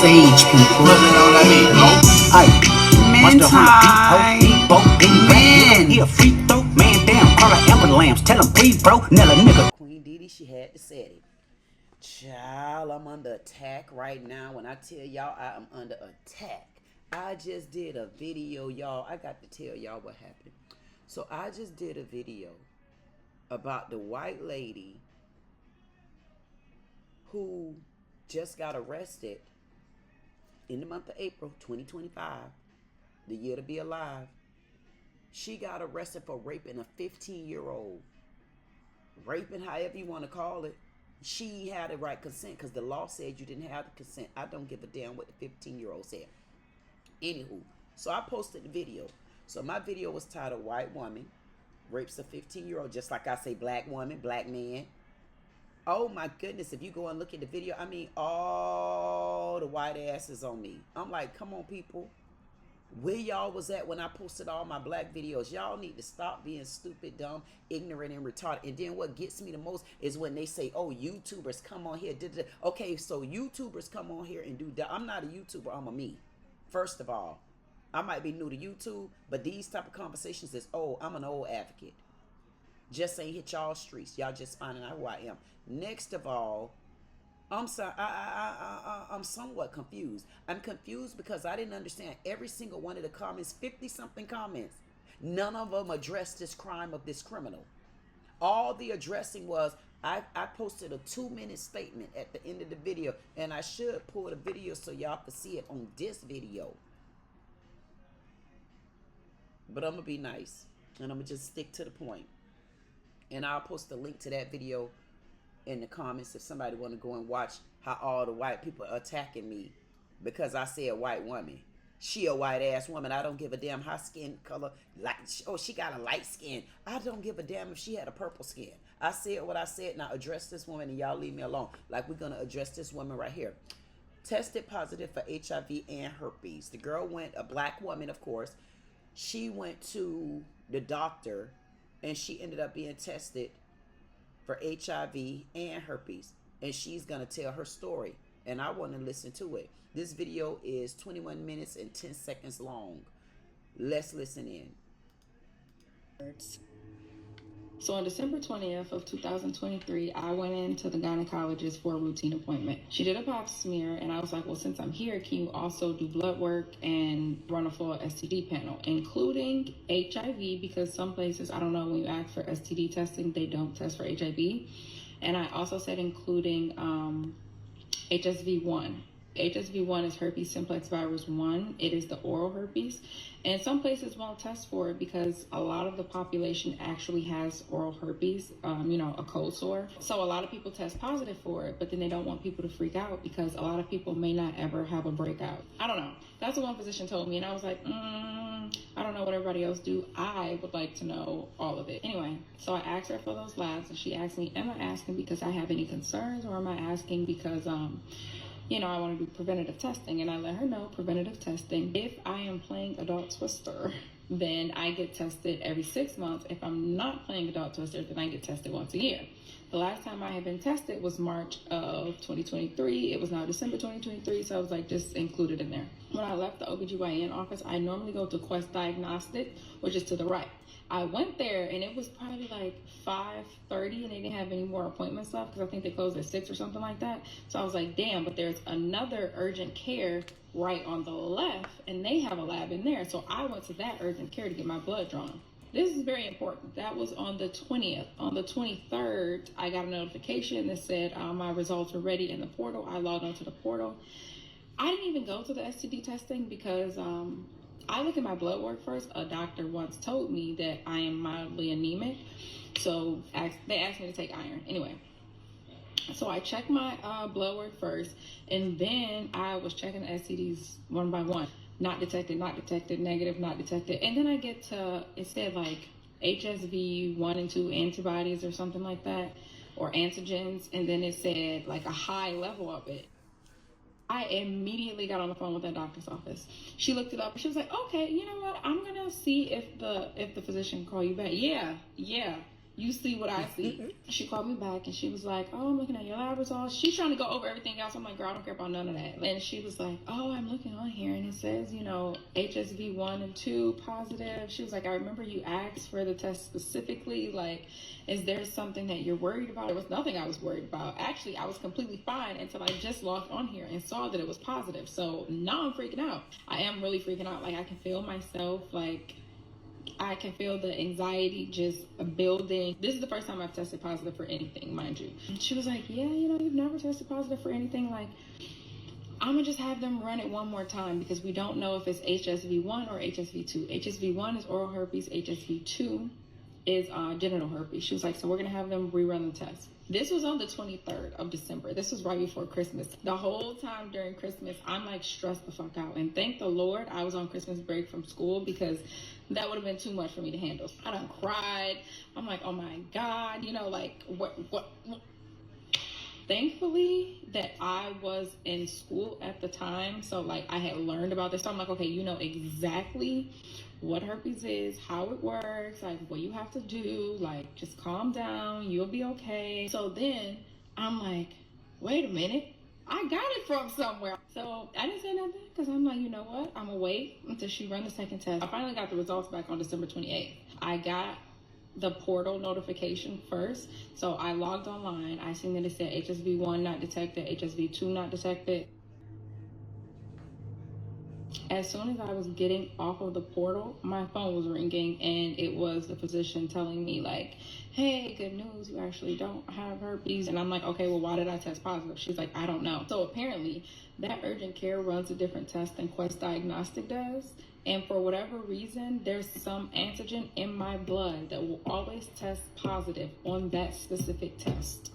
sage people. Man, he a free throw, man down, call her Amber Lambs, tell him please, bro, Nella nigga. Queen Dee Dee, she had to say it. Child, I'm under attack right now. When I tell y'all I am under attack, I just did a video, y'all. I got to tell y'all what happened. So I just did a video about the white lady who just got arrested in the month of April 2025, the year to be alive. She got arrested for raping a 15-year-old. Raping, however you want to call it. She had the right consent because the law said you didn't have the consent. I don't give a damn what the 15-year-old said. Anywho, so I posted the video. So my video was titled White Woman Rapes a 15-year-old, just like I say black woman, black man. Oh my goodness, if you go and look at the video, I mean, all the white asses on me. I'm like, come on, people. Where y'all was at when I posted all my black videos? Y'all need to stop being stupid, dumb, ignorant, and retarded. And then what gets me the most is when they say, oh, YouTubers come on here. Okay, so YouTubers come on here and do that. I'm not a YouTuber, I'm a me. First of all, I might be new to YouTube, but these type of conversations is, oh, I'm an old advocate. Just ain't hit y'all streets. Y'all just finding out who I am. Next of all, I'm sorry, I'm somewhat confused. I'm confused because I didn't understand every single one of the comments, 50-something comments. None of them addressed this crime of this criminal. All the addressing was, I posted a 2-minute statement at the end of the video, and I should pull the video so y'all can see it on this video. But I'm going to be nice, and I'm going to just stick to the point. And I'll post a link to that video in the comments if somebody want to go and watch how all the white people are attacking me because I said white woman. She a white ass woman. I don't give a damn how skin color. Like, oh, she got a light skin. I don't give a damn if she had a purple skin. I said what I said. Now address this woman and y'all leave me alone. Like we're gonna address this woman right here. Tested positive for HIV and herpes. The girl went, a black woman, of course. She went to the doctor and she ended up being tested for HIV and herpes, and she's gonna tell her story, and I want to listen to it. This video is 21 minutes and 10 seconds long. Let's listen in. So on December 20th of 2023, I went into the gynecologist for a routine appointment. She did a pap smear, and I was like, well, since I'm here, can you also do blood work and run a full STD panel, including HIV, because some places, I don't know, when you ask for STD testing, they don't test for HIV. And I also said including HSV1. HSV1 is herpes simplex virus 1. It is the oral herpes. And some places won't test for it because a lot of the population actually has oral herpes, you know, a cold sore. So a lot of people test positive for it, but then they don't want people to freak out because a lot of people may not ever have a breakout. I don't know. That's what one physician told me. And I was like, I don't know what everybody else do. I would like to know all of it. Anyway, so I asked her for those labs and she asked me, am I asking because I have any concerns or am I asking because, you know, I want to do preventative testing? And I let her know preventative testing. If I am playing adult Twister, then I get tested every 6 months. If I'm not playing adult Twister, then I get tested once a year. The last time I had been tested was March of 2023. It was now December 2023, so I was like, just included in there. When I left the OBGYN office, I normally go to Quest Diagnostic, which is to the right. I went there and it was probably like 5:30 and they didn't have any more appointments left because I think they closed at 6 or something like that. So I was like, damn, but there's another urgent care right on the left and they have a lab in there. So I went to that urgent care to get my blood drawn. This is very important. That was on the 20th. On the 23rd, I got a notification that said my results were ready in the portal. I logged onto the portal. I didn't even go to the STD testing because I look at my blood work first. A doctor once told me that I am mildly anemic. So they asked me to take iron. Anyway, so I checked my blood work first. And then I was checking the STDs one by one. Not detected, not detected, negative, not detected. And then I get to, it said like HSV 1 and 2 antibodies or something like that. Or antigens. And then it said like a high level of it. I immediately got on the phone with that doctor's office. She looked it up. She was like, okay, you know what? I'm going to see if the physician can call you back. Yeah. You see what I see. She called me back and she was like, oh, I'm looking at your lab results. She's trying to go over everything else. I'm like, girl, I don't care about none of that. And she was like, oh, I'm looking on here and it says, you know, HSV 1 and 2 positive. She was like, I remember you asked for the test specifically. Like, is there something that you're worried about? There was nothing I was worried about. Actually, I was completely fine until I just logged on here and saw that it was positive. So now I'm freaking out. I am really freaking out. Like, I can feel myself, like, I can feel the anxiety just building. This is the first time I've tested positive for anything, mind you. And she was like, yeah, you know, you've never tested positive for anything. Like, I'm gonna just have them run it one more time because we don't know if it's HSV1 or HSV2. HSV1 is oral herpes, HSV2 is genital herpes. She was like, so we're gonna have them rerun the test. This was on the 23rd of December. This was right before Christmas. The whole time during Christmas, I'm like stressed the fuck out. And thank the Lord I was on Christmas break from school because that would have been too much for me to handle. I done cried. I'm like, oh my God, you know, like what? Thankfully that I was in school at the time. So like I had learned about this. So I'm like, okay, you know exactly what herpes is, how it works, like what you have to do, like just calm down, you'll be okay. So then I'm like, wait a minute, I got it from somewhere. So I didn't say nothing because I'm like, you know what, I'm gonna wait until she run the second test. I finally got the results back on December 28th. I got the portal notification first. So I logged online, I seen that it said HSV1 not detected, HSV2 not detected. As soon as I was getting off of the portal, my phone was ringing and it was the physician telling me like, hey, good news, you actually don't have herpes. And I'm like, okay, well, why did I test positive? She's like, I don't know. So apparently that urgent care runs a different test than Quest Diagnostic does. And for whatever reason, there's some antigen in my blood that will always test positive on that specific test.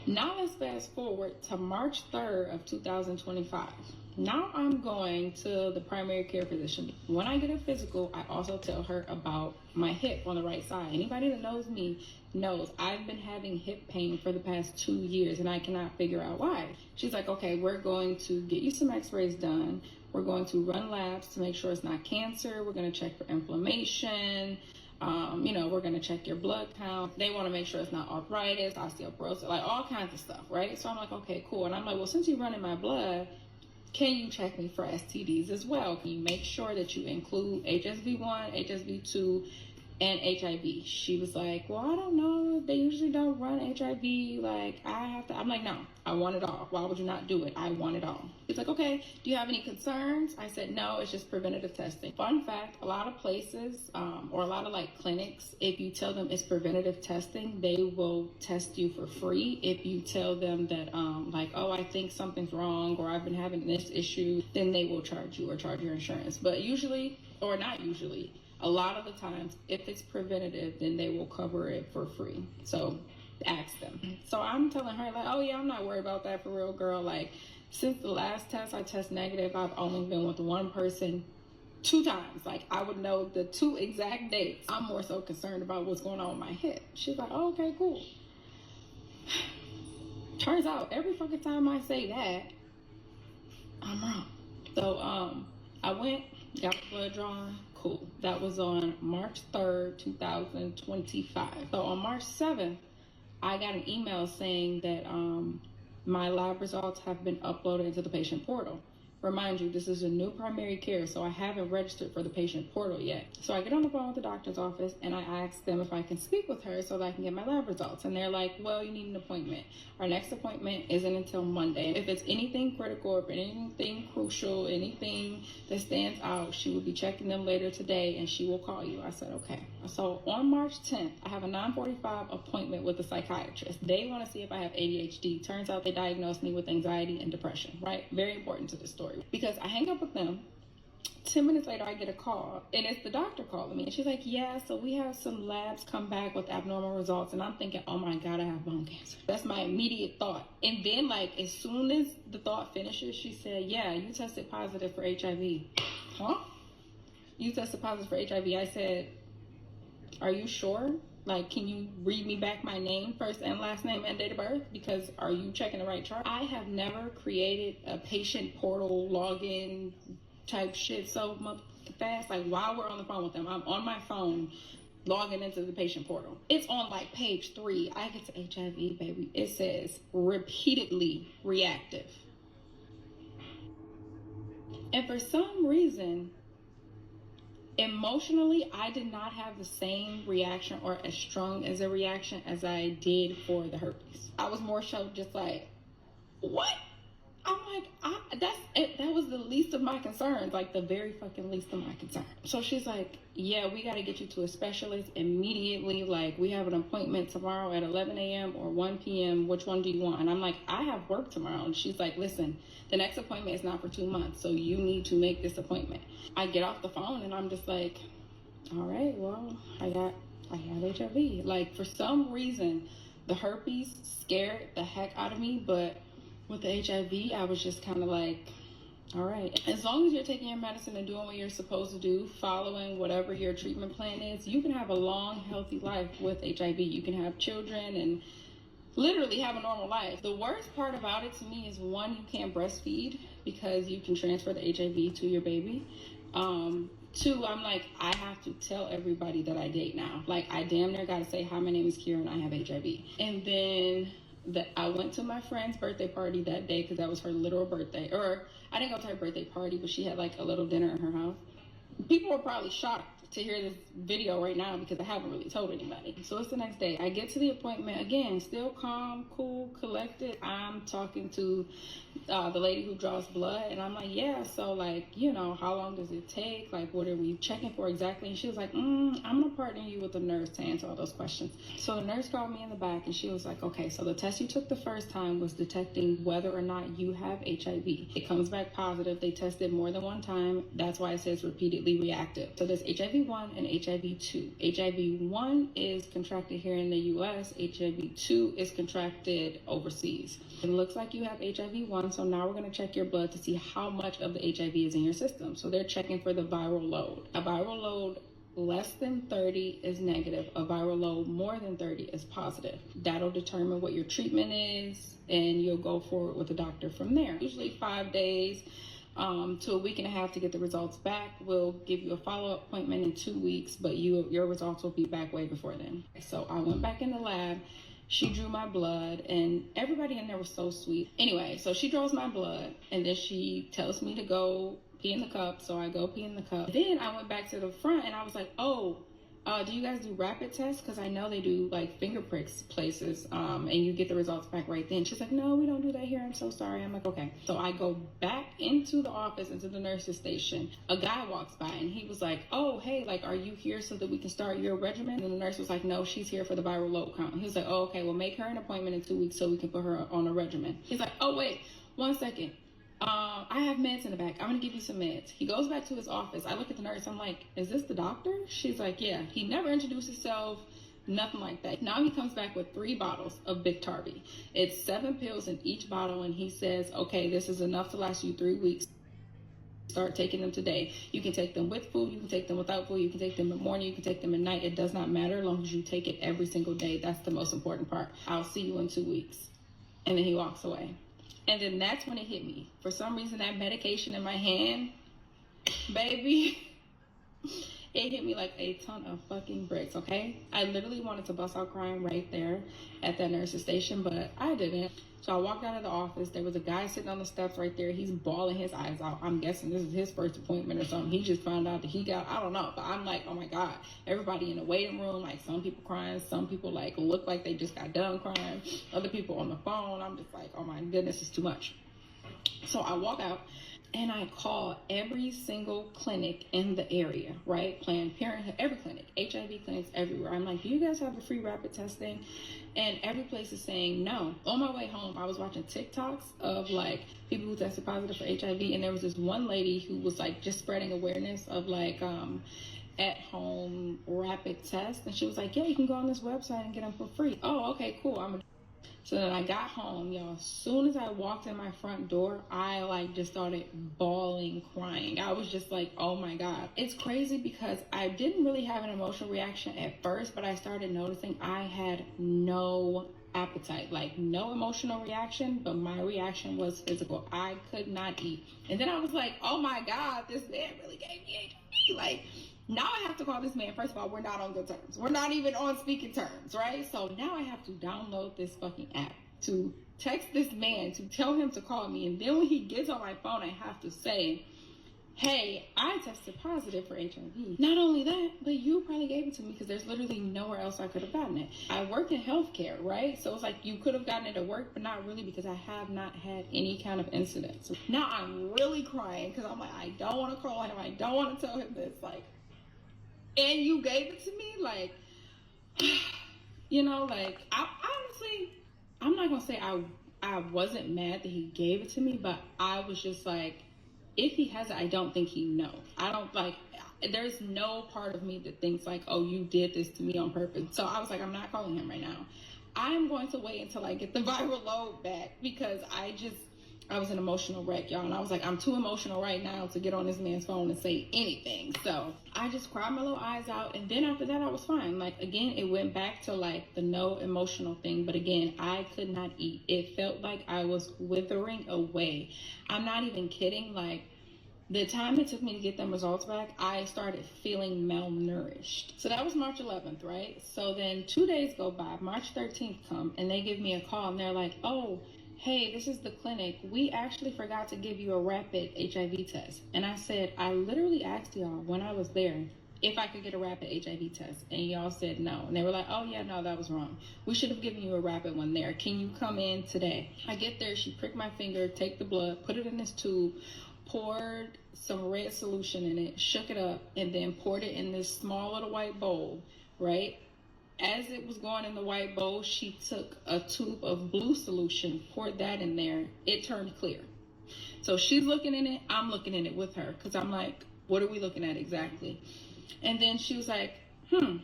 Now let's fast forward to March 3rd of 2025. Now I'm going to the primary care physician. When I get a physical, I also tell her about my hip on the right side. Anybody that knows me knows I've been having hip pain for the past 2 years and I cannot figure out why. She's like, okay, we're going to get you some x-rays done. We're going to run labs to make sure it's not cancer. We're going to check for inflammation. You know, we're going to check your blood count. They want to make sure it's not arthritis, osteoporosis, like all kinds of stuff, right? So I'm like, okay, cool. And I'm like, well, since you're running my blood, can you check me for STDs as well? Can you make sure that you include HSV1, HSV2, and HIV? She was like, well, I don't know. They usually don't run HIV. Like, I have to. I'm like, no, I want it all. Why would you not do it? I want it all. It's like, okay, do you have any concerns? I said, no, it's just preventative testing. Fun fact, a lot of places or a lot of like clinics, if you tell them it's preventative testing, they will test you for free. If you tell them that like, oh, I think something's wrong or I've been having this issue, then they will charge you or charge your insurance. But usually, or not usually, a lot of the times, if it's preventative, then they will cover it for free. So ask them. So I'm telling her like, oh yeah, I'm not worried about that for real, girl. Like, since the last test I test negative, I've only been with one person 2 times. Like, I would know the 2 exact dates. I'm more so concerned about what's going on with my hip. She's like, oh, okay, cool. Turns out every fucking time I say that, I'm wrong. So I went, got the blood drawn. Cool. That was on March 3rd, 2025. So on March 7th, I got an email saying that my lab results have been uploaded into the patient portal. Remind you, this is a new primary care, so I haven't registered for the patient portal yet. So I get on the phone with the doctor's office and I ask them if I can speak with her so that I can get my lab results. And they're like, well, you need an appointment. Our next appointment isn't until Monday. If it's anything critical, if anything crucial, anything that stands out, she will be checking them later today and she will call you. I said, okay. So on March 10th, I have a 9:45 appointment with a psychiatrist. They want to see if I have ADHD. Turns out they diagnosed me with anxiety and depression, right? Very important to the story. Because I hang up with them, 10 minutes later I get a call and it's the doctor calling me and she's like, yeah, so we have some labs come back with abnormal results. And I'm thinking, oh my God, I have bone cancer. That's my immediate thought. And then like as soon as the thought finishes, she said, yeah, you tested positive for HIV. Huh? You tested positive for HIV. I said, are you sure? Like, can you read me back my name, first and last name and date of birth? Because are you checking the right chart? I have never created a patient portal login type shit so fast. Like, while we're on the phone with them, I'm on my phone logging into the patient portal. It's on like page 3. I get to HIV, baby. It says repeatedly reactive. And for some reason, emotionally, I did not have the same reaction or as strong as a reaction as I did for the herpes. I was more so just like, what? I'm like, that's it. That was the least of my concerns, like the very fucking least of my concerns. So she's like, yeah, we got to get you to a specialist immediately. Like, we have an appointment tomorrow at 11 a.m. or 1 p.m. Which one do you want? And I'm like, I have work tomorrow. And she's like, listen, the next appointment is not for 2 months, so you need to make this appointment. I get off the phone and I'm just like, all right, well, I have HIV. Like, for some reason, the herpes scared the heck out of me, but with the HIV, I was just kind of like, all right, as long as you're taking your medicine and doing what you're supposed to do, following whatever your treatment plan is, you can have a long, healthy life with HIV. You can have children and literally have a normal life. The worst part about it to me is, one, you can't breastfeed because you can transfer the HIV to your baby. 2, I'm like, I have to tell everybody that I date now. Like, I damn near gotta say, hi, my name is Kira and I have HIV. And then I went to my friend's birthday party that day because that was her literal birthday. Or I didn't go to her birthday party, but she had like a little dinner in her house. People were probably shocked to hear this video right now because I haven't really told anybody. So it's the next day. I get to the appointment again, still calm, cool, collected. I'm talking to the lady who draws blood, and I'm like, yeah, so like, you know, how long does it take? Like, what are we checking for exactly? And she was like, I'm gonna partner you with the nurse to answer all those questions. So the nurse called me in the back and she was like, okay, so the test you took the first time was detecting whether or not you have HIV. It comes back positive. They tested more than one time. That's why it says repeatedly reactive. So there's HIV-1 and HIV-2. HIV-1 is contracted here in the US. HIV-2 is contracted overseas. It looks like you have HIV-1, so now we're going to check your blood to see how much of the HIV is in your system. So they're checking for the viral load. A viral load less than 30 is negative. A viral load more than 30 is positive. That'll determine what your treatment is, and you'll go forward with the doctor from there. Usually 5 days to a week and a half to get the results back. We'll give you a follow-up appointment in 2 weeks, but your results will be back way before then. So I went back in the lab. She drew my blood, and everybody in there was so sweet. Anyway, so she draws my blood, and then she tells me to go pee in the cup. So I go pee in the cup. Then I went back to the front, and I was like, oh, do you guys do rapid tests? Because I know they do like finger pricks places, and you get the results back right then. She's like, no, we don't do that here. I'm so sorry. I'm like, okay. So I go back into the office, into the nurse's station. A guy walks by and he was like, oh, hey, like, are you here so that we can start your regimen? And the nurse was like, no, she's here for the viral load count. He was like, oh, okay, well, make her an appointment in 2 weeks so we can put her on a regimen. He's like, oh, wait, 1 second. I have meds in the back. I'm going to give you some meds. He goes back to his office. I look at the nurse. I'm like, is this the doctor? She's like, yeah. He never introduced himself, nothing like that. Now he comes back with 3 bottles of Biktarvy. It's 7 pills in each bottle, and he says, okay, this is enough to last you 3 weeks. Start taking them today. You can take them with food. You can take them without food. You can take them in the morning. You can take them at night. It does not matter as long as you take it every single day. That's the most important part. I'll see you in 2 weeks. And then he walks away. And then that's when it hit me. For some reason, that medication in my hand, baby, it hit me like a ton of fucking bricks, okay? I literally wanted to bust out crying right there at that nurse's station, but I didn't. So I walked out of the office. There was a guy sitting on the steps right there. He's bawling his eyes out. I'm guessing this is his first appointment or something. He just found out that he got, I don't know. But I'm like, oh my God. Everybody in the waiting room, like some people crying. Some people like look like they just got done crying. Other people on the phone. I'm just like, oh my goodness, it's too much. So I walk out and I call every single clinic in the area, right? Planned Parenthood, every clinic, HIV clinics everywhere. I'm like, do you guys have a free rapid testing? And every place is saying no. On my way home, I was watching TikToks of like people who tested positive for HIV. And there was this one lady who was like just spreading awareness of like at home rapid tests. And she was like, yeah, you can go on this website and get them for free. Oh, okay, cool. So then I got home, y'all. As soon as I walked in my front door, I like just started bawling, crying. I was just like, oh my God. It's crazy because I didn't really have an emotional reaction at first, but I started noticing I had no appetite, like no emotional reaction, but my reaction was physical. I could not eat. And then I was like, oh my God, this man really gave me HIV. Like, Now I have to call this man. First of all, we're not on good terms. We're not even on speaking terms, right? So now I have to download this fucking app to text this man to tell him to call me. And then when he gets on my phone, I have to say, hey, I tested positive for HIV. Not only that, but you probably gave it to me, because there's literally nowhere else I could have gotten it. I work in healthcare, right? So it's like you could have gotten it at work, but not really, because I have not had any kind of incidents. Now I'm really crying because I'm like, I don't want to call him. I don't want to tell him this. Like, and you gave it to me? Like, you know, like, I honestly, I'm not going to say I wasn't mad that he gave it to me, but I was just like, if he has it, I don't think he knows. I don't, like, there's no part of me that thinks like, oh, you did this to me on purpose. So I was like, I'm not calling him right now. I'm going to wait until I get the viral load back, because I was an emotional wreck, y'all. And I was like, I'm too emotional right now to get on this man's phone and say anything. So I just cried my little eyes out. And then after that, I was fine. Like, again, it went back to like the no emotional thing. But again, I could not eat. It felt like I was withering away. I'm not even kidding. Like, the time it took me to get them results back, I started feeling malnourished. So that was March 11th, right? So then 2 days go by, March 13th come, and they give me a call, and they're like, oh, hey, this is the clinic. We actually forgot to give you a rapid HIV test. And I said, I literally asked y'all when I was there if I could get a rapid HIV test. And y'all said no. And they were like, oh yeah, no, that was wrong. We should have given you a rapid one there. Can you come in today? I get there, she pricked my finger, take the blood, put it in this tube, poured some red solution in it, shook it up, and then poured it in this small little white bowl, right? As it was going in the white bowl, she took a tube of blue solution, poured that in there. It turned clear. So she's looking in it, I'm looking in it with her, because I'm like, what are we looking at exactly? And then she was like, okay.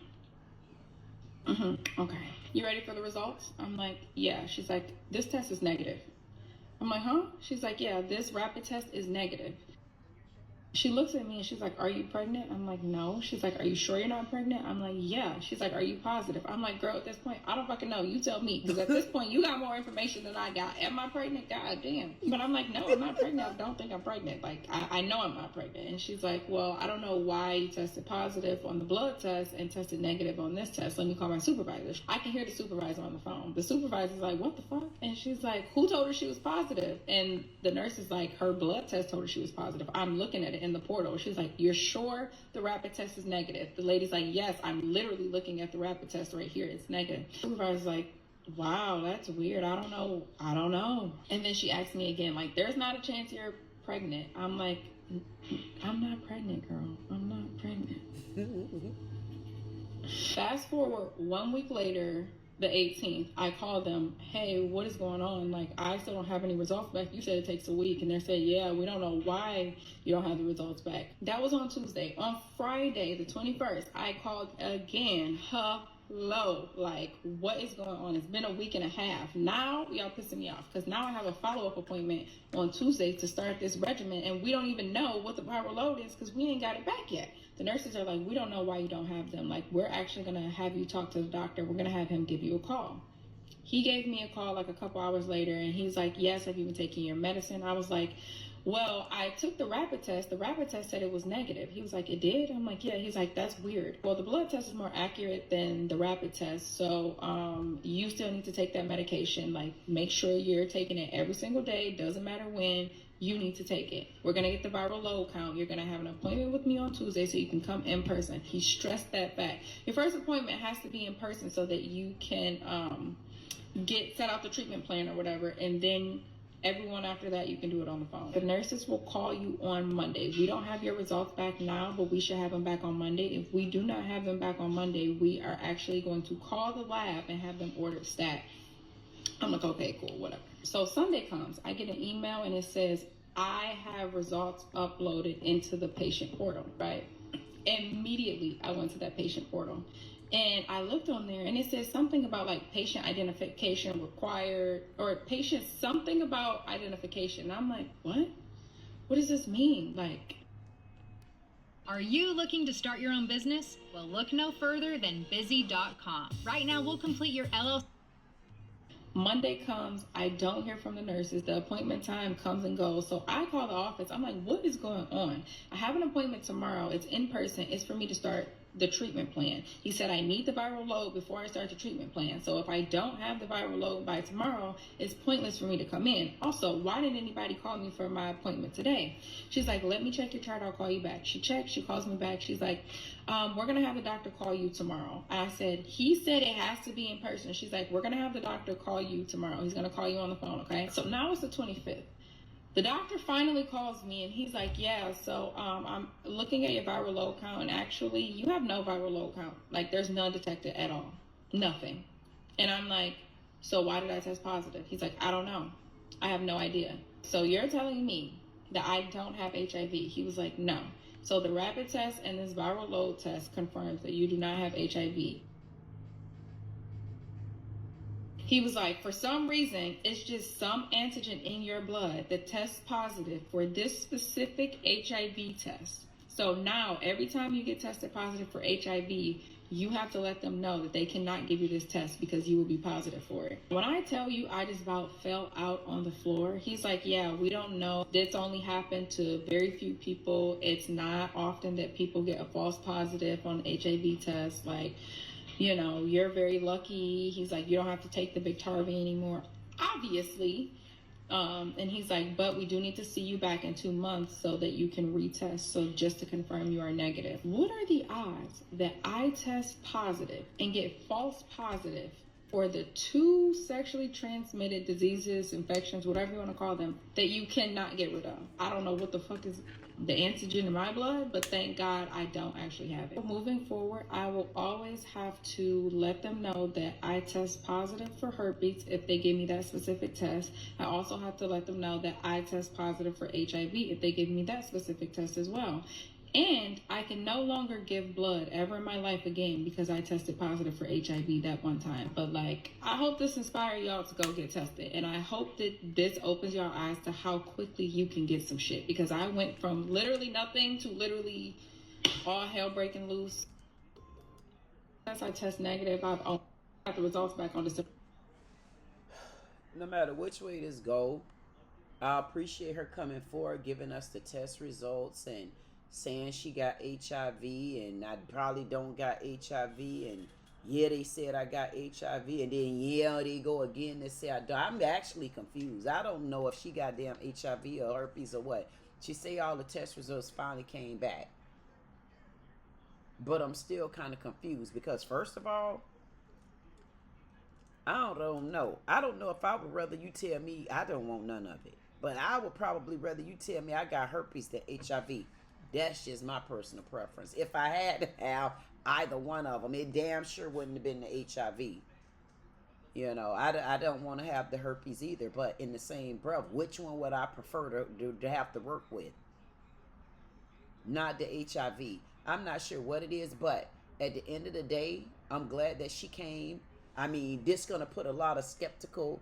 You ready for the results? I'm like, yeah. She's like, this test is negative. I'm like, huh? She's like, yeah, this rapid test is negative. She looks at me and she's like, are you pregnant? I'm like, no. She's like, are you sure you're not pregnant? I'm like, yeah. She's like, are you positive? I'm like, girl, at this point, I don't fucking know. You tell me. Because at this point, you got more information than I got. Am I pregnant? God damn. But I'm like, no, I'm not pregnant. I don't think I'm pregnant. Like, I know I'm not pregnant. And she's like, well, I don't know why you tested positive on the blood test and tested negative on this test. Let me call my supervisor. I can hear the supervisor on the phone. The supervisor's like, what the fuck? And she's like, who told her she was positive? And the nurse is like, her blood test told her she was positive. I'm looking at it in the portal. She's like, you're sure the rapid test is negative? The lady's like, yes, I'm literally looking at the rapid test right here. It's negative. The supervisor's like, wow, that's weird. I don't know. And then she asked me again, like, there's not a chance you're pregnant. I'm like, I'm not pregnant, girl. I'm not pregnant. Fast forward 1 week later, the 18th, I called them, hey, what is going on? Like, I still don't have any results back. You said it takes a week. And they said, yeah, we don't know why you don't have the results back. That was on Tuesday. On Friday, the 21st, I called again. Hello, like, what is going on? It's been a week and a half. Now, y'all pissing me off, because now I have a follow-up appointment on Tuesday to start this regimen, and we don't even know what the viral load is because we ain't got it back yet. The nurses are like, we don't know why you don't have them. Like, we're actually going to have you talk to the doctor. We're going to have him give you a call. He gave me a call like a couple hours later, and he's like, yes, have you been taking your medicine? I was like, well, I took the rapid test. The rapid test said it was negative. He was like, it did? I'm like, yeah. He's like, that's weird. Well, the blood test is more accurate than the rapid test. So you still need to take that medication. Like, make sure you're taking it every single day. Doesn't matter when. You need to take it. We're going to get the viral load count. You're going to have an appointment with me on Tuesday so you can come in person. He stressed that fact. Your first appointment has to be in person so that you can set out the treatment plan or whatever. And then everyone after that, you can do it on the phone. The nurses will call you on Monday. We don't have your results back now, but we should have them back on Monday. If we do not have them back on Monday, we are actually going to call the lab and have them ordered stat. I'm like, okay, cool, whatever. So Sunday comes, I get an email and it says, I have results uploaded into the patient portal, right? Immediately, I went to that patient portal and I looked on there and it says something about like patient identification required, or patient something about identification. And I'm like, what? What does this mean? Like, are you looking to start your own business? Well, look no further than busy.com. Right now, we'll complete your LLC. Monday comes, I don't hear from the nurses. The appointment time comes and goes. So I call the office. I'm like, what is going on? I have an appointment tomorrow. It's in person. It's for me to start the treatment plan. He said I need the viral load before I start the treatment plan. So if I don't have the viral load by tomorrow, it's pointless for me to come in. Also, why didn't anybody call me for my appointment today? She's like, let me check your chart. I'll call you back. She checks. She calls me back. She's like, we're going to have the doctor call you tomorrow. I said, he said it has to be in person. She's like, we're going to have the doctor call you tomorrow. He's going to call you on the phone, okay? So now it's the 25th. The doctor finally calls me and he's like, yeah, so I'm looking at your viral load count, and actually you have no viral load count. Like, there's none detected at all. Nothing. And I'm like, so why did I test positive? He's like, I don't know. I have no idea. So you're telling me that I don't have HIV? He was like, no. So the rapid test and this viral load test confirms that you do not have HIV. He was like, for some reason, it's just some antigen in your blood that tests positive for this specific HIV test. So now, every time you get tested positive for HIV, you have to let them know that they cannot give you this test because you will be positive for it. When I tell you I just about fell out on the floor, he's like, yeah, we don't know. This only happened to very few people. It's not often that people get a false positive on the HIV test. Like, you know, you're very lucky. He's like, you don't have to take the Biktarvy anymore, obviously. And he's like, but we do need to see you back in 2 months so that you can retest. So just to confirm you are negative. What are the odds that I test positive and get false positive for the 2 sexually transmitted diseases, infections, whatever you want to call them, that you cannot get rid of? I don't know what the fuck is the antigen in my blood, but thank God I don't actually have it. Moving forward, I will always have to let them know that I test positive for herpes if they give me that specific test. I also have to let them know that I test positive for HIV if they give me that specific test as well. And I can no longer give blood ever in my life again because I tested positive for HIV that one time. But like, I hope this inspires y'all to go get tested. And I hope that this opens y'all eyes to how quickly you can get some shit. Because I went from literally nothing to literally all hell breaking loose. As I test negative, I've got the results back on December. No matter which way this go, I appreciate her coming forward, giving us the test results and saying she got HIV and I probably don't got HIV, and yeah, they said I got HIV, and then yeah, they go again and say I don't. I'm actually confused. I don't know if she got damn HIV or herpes or what. She say all the test results finally came back, but I'm still kind of confused because first of all, I don't know. I don't know if I would rather you tell me I don't want none of it, but I would probably rather you tell me I got herpes than HIV. That's just my personal preference. If I had to have either one of them, it damn sure wouldn't have been the HIV. You know, I don't want to have the herpes either, but in the same breath, which one would I prefer to have to work with? Not the HIV. I'm not sure what it is, but at the end of the day, I'm glad that she came. I mean, this going to put a lot of skepticalism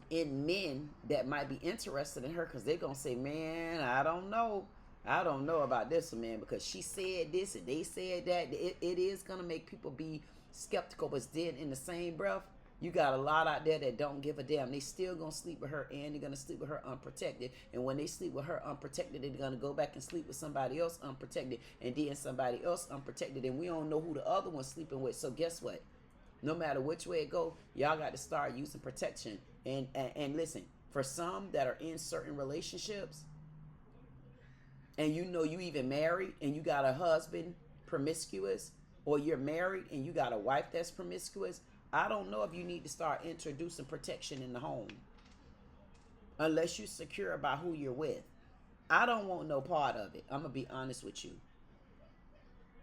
in men that might be interested in her because they're going to say, man, I don't know. I don't know about this one, man, because she said this and they said that. It is going to make people be skeptical, but then in the same breath, you got a lot out there that don't give a damn. They still going to sleep with her, and they're going to sleep with her unprotected. And when they sleep with her unprotected, they're going to go back and sleep with somebody else unprotected, and then somebody else unprotected, and we don't know who the other one's sleeping with. So guess what? No matter which way it go, y'all got to start using protection. And listen, for some that are in certain relationships, and you know you even married and you got a husband promiscuous, or you're married and you got a wife that's promiscuous, I don't know if you need to start introducing protection in the home unless you're secure about who you're with. I don't want no part of it. I'm going to be honest with you.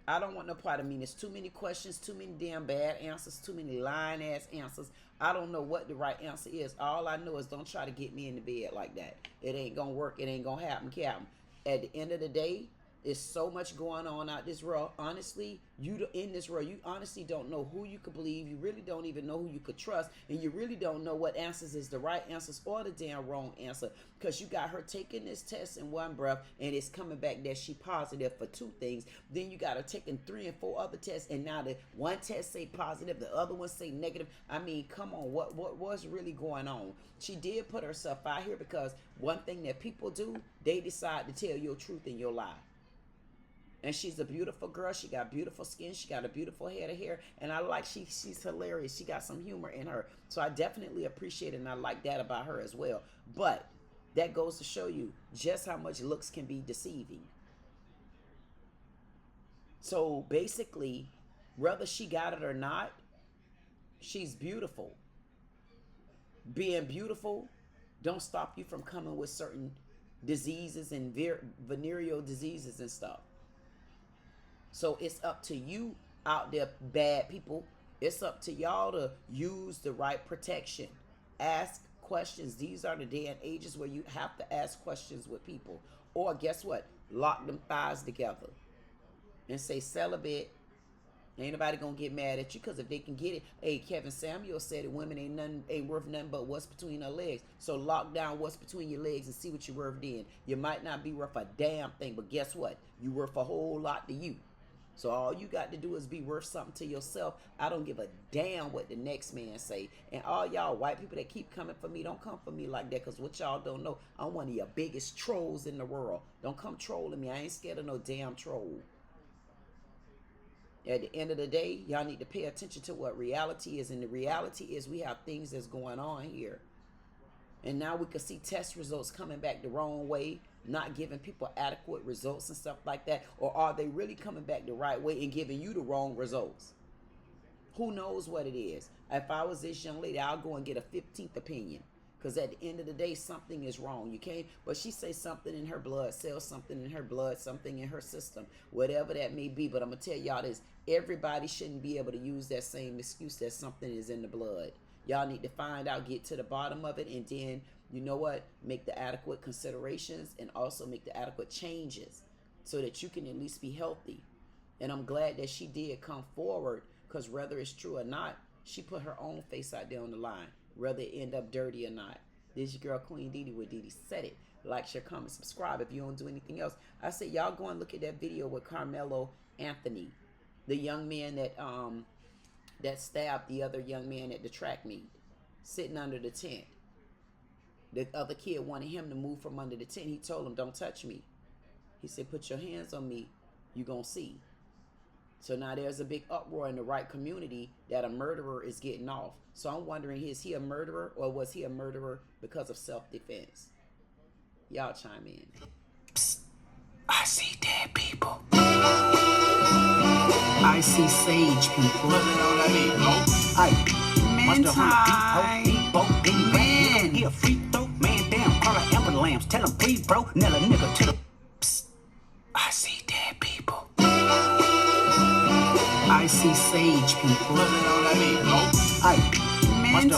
I don't want no part of me. There's too many questions, too many damn bad answers, too many lying ass answers. I don't know what the right answer is. All I know is don't try to get me in the bed like that. It ain't going to work. It ain't going to happen, Captain. At the end of the day, It's so much going on out this world. Honestly, in this world, you honestly don't know who you could believe. You really don't even know who you could trust. And you really don't know what answers is the right answers or the damn wrong answer. Because you got her taking this test in one breath and it's coming back that she positive for 2 things. Then you got her taking 3 and 4 other tests, and now the one test say positive, the other one say negative. I mean, come on, what's really going on? She did put herself out here because one thing that people do, they decide to tell your truth and your lie. And she's a beautiful girl. She got beautiful skin. She got a beautiful head of hair. And I like she's hilarious. She got some humor in her. So I definitely appreciate it, and I like that about her as well. But that goes to show you just how much looks can be deceiving. So basically, whether she got it or not, she's beautiful. Being beautiful don't stop you from coming with certain diseases and venereal diseases and stuff. So it's up to you out there, bad people. It's up to y'all to use the right protection. Ask questions. These are the day and ages where you have to ask questions with people. Or guess what? Lock them thighs together and say celibate. Ain't nobody gonna get mad at you, because if they can get it, hey, Kevin Samuel said it, women ain't worth nothing but what's between her legs. So lock down what's between your legs and see what you're worth then. You might not be worth a damn thing, but guess what? You worth a whole lot to you. So all you got to do is be worth something to yourself. I don't give a damn what the next man say. And all y'all white people that keep coming for me, don't come for me like that, because what y'all don't know, I'm one of your biggest trolls in the world. Don't come trolling me. I ain't scared of no damn troll. At the end of the day, y'all need to pay attention to what reality is. And the reality is we have things that's going on here. And now we can see test results coming back the wrong way, not giving people adequate results and stuff like that. Or are they really coming back the right way and giving you the wrong results? Who knows what it is? If I was this young lady, I'll go and get a 15th opinion. Because at the end of the day, something is wrong. You can't, but she say something in her blood, cells, something in her blood, something in her system, whatever that may be. But I'm going to tell y'all this, everybody shouldn't be able to use that same excuse that something is in the blood. Y'all need to find out, get to the bottom of it, and then, you know what, make the adequate considerations and also make the adequate changes so that you can at least be healthy. And I'm glad that she did come forward, because whether it's true or not, she put her own face out there on the line, whether it end up dirty or not. This is your girl, Queen Dee Dee with Dee Dee Said It. Like, share, comment, subscribe if you don't do anything else. I say y'all go and look at that video with Carmelo Anthony, the young man that stabbed the other young man at the track meet, sitting under the tent. The other kid wanted him to move from under the tent. He told him, don't touch me. He said, put your hands on me, you gonna see. So now there's a big uproar in the right community that a murderer is getting off. So I'm wondering, is he a murderer, or was he a murderer because of self-defense? Y'all chime in. Psst. I see dead people. I see sage people. Man, he a free throw. Man, damn, call her Amber Lamps. Tell him, please, bro. Nail a nigga to the. Psst. I see dead people. I see sage people. Man,